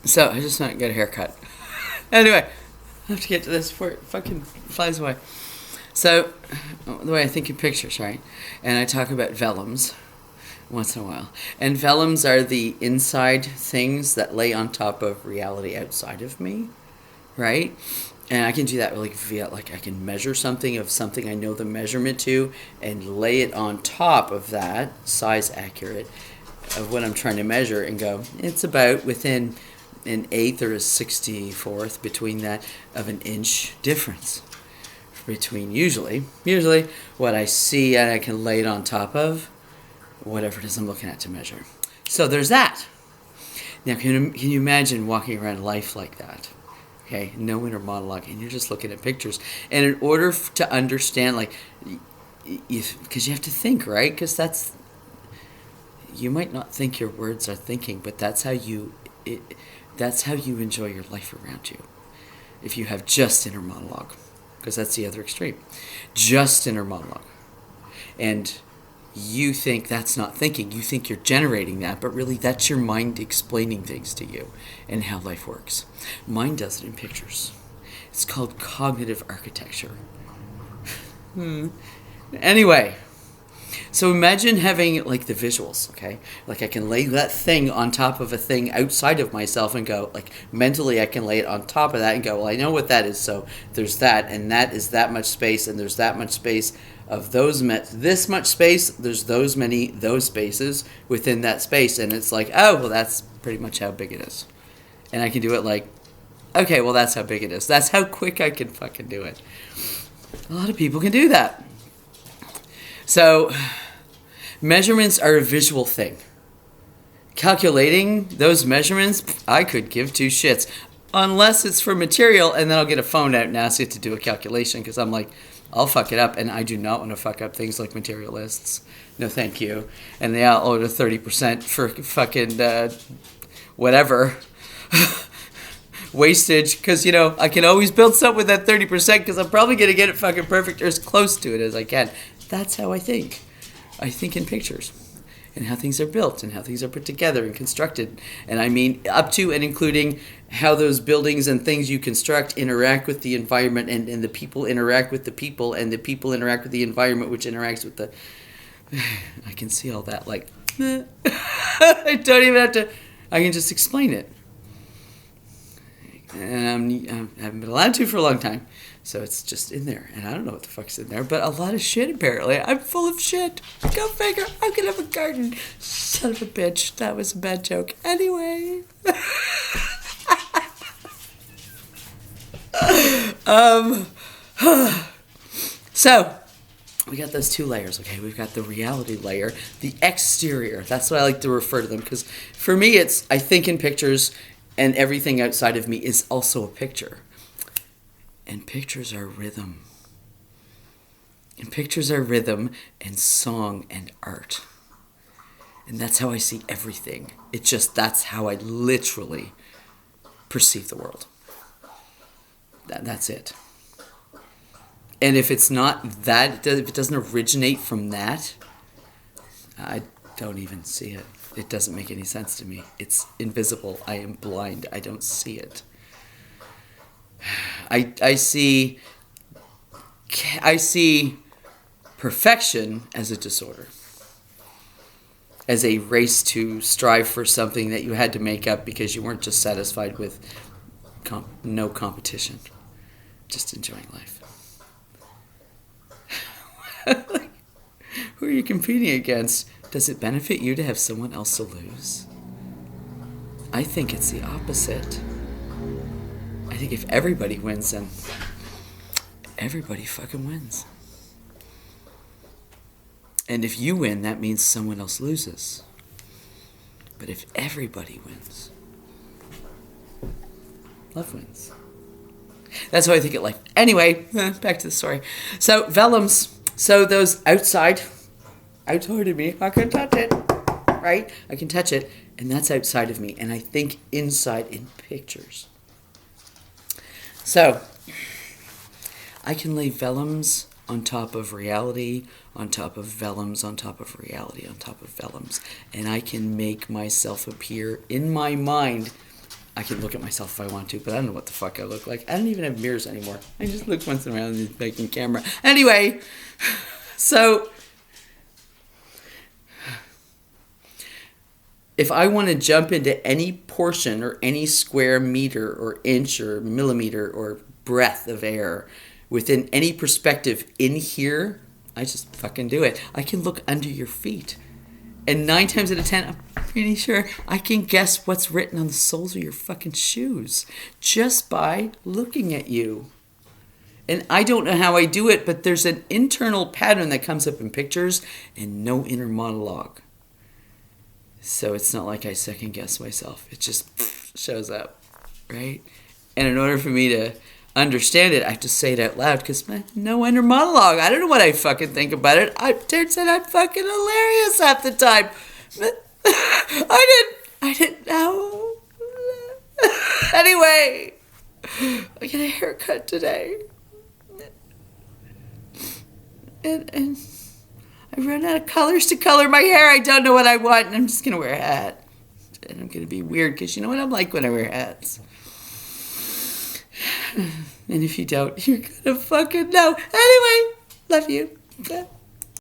So I just went and got a haircut. Anyway, I have to get to this before it fucking flies away. So, the way I think in pictures, right? And I talk about vellums once in a while. And vellums are the inside things that lay on top of reality outside of me, right? And I can do that like via, like I can measure something of something I know the measurement to and lay it on top of that, size accurate, of what I'm trying to measure and go, it's about within an eighth or a 64th between that of an inch difference between usually what I see and I can lay it on top of whatever it is I'm looking at to measure. So there's that. Now can you imagine walking around life like that? Okay, no inner monologue, and you're just looking at pictures. And in order to understand, like, because you have to think, right? Because you might not think your words are thinking, but that's how you enjoy your life around you. If you have just inner monologue, because that's the other extreme, just inner monologue, and you think that's not thinking. You think you're generating that, but really that's your mind explaining things to you and how life works. Mind does it in pictures. It's called cognitive architecture. Anyway, so imagine having like the visuals, okay? Like I can lay that thing on top of a thing outside of myself and go, like mentally I can lay it on top of that and go, well, I know what that is, so there's that, and that is that much space, and there's that much space of this much space, there's those spaces within that space, and it's like, oh, well, that's pretty much how big it is. And I can do it like, okay, well, that's how big it is. That's how quick I can fucking do it. A lot of people can do that. So, measurements are a visual thing. Calculating those measurements, I could give two shits. Unless it's for material, and then I'll get a phone out and ask it to do a calculation, because I'm like, I'll fuck it up, and I do not want to fuck up things like materialists. No, thank you. And they all owe the 30% for fucking whatever wastage, because I can always build something with that 30% because I'm probably gonna get it fucking perfect or as close to it as I can. That's how I think. I think in pictures and how things are built and how things are put together and constructed. And I mean up to and including how those buildings and things you construct interact with the environment, and the people interact with the people, and the people interact with the environment, which interacts with the... I can see all that, like... I don't even have to... I can just explain it. And I haven't been allowed to for a long time. So it's just in there. And I don't know what the fuck's in there, but a lot of shit apparently. I'm full of shit. Go figure. I'm going to have a garden. Son of a bitch. That was a bad joke. Anyway... So we got those two layers, okay? We've got the reality layer, the exterior. That's what I like to refer to them, because for me I think in pictures, and everything outside of me is also a picture. And pictures are rhythm. And pictures are rhythm and song and art. And that's how I see everything. That's how I literally perceive the world. That's it. And if it's not that, if it doesn't originate from that, I don't even see it. It doesn't make any sense to me. It's invisible. I am blind. I don't see it. I see perfection as a disorder. As a race to strive for something that you had to make up because you weren't just satisfied with no competition. Just enjoying life. Who are you competing against? Does it benefit you to have someone else to lose? I think it's the opposite. I think if everybody wins, then everybody fucking wins. And if you win, that means someone else loses. But if everybody wins, love wins. That's how I think of life. Anyway, back to the story. So, vellums. So those outside of me, I can touch it, right? I can touch it, and that's outside of me. And I think inside in pictures. So, I can lay vellums on top of reality, on top of vellums, on top of reality, on top of vellums. And I can make myself appear in my mind I can look at myself if I want to, but I don't know what the fuck I look like. I don't even have mirrors anymore. I just look once in a while in the fucking camera. Anyway, so if I want to jump into any portion or any square meter or inch or millimeter or breath of air within any perspective in here, I just fucking do it. I can look under your feet. And 9 times out of 10, I'm pretty sure I can guess what's written on the soles of your fucking shoes just by looking at you. And I don't know how I do it, but there's an internal pattern that comes up in pictures and no inner monologue. So it's not like I second guess myself. It just shows up, right? And in order for me to understand it, I have to say it out loud because no inner monologue. I don't know what I fucking think about it. Turns out I'm fucking hilarious half the time. I didn't know. Anyway, I get a haircut today. And I run out of colors to color my hair. I don't know what I want, and I'm just going to wear a hat. And I'm going to be weird because you know what I'm like when I wear hats. And if you don't, you're going to fucking know. Anyway, love you.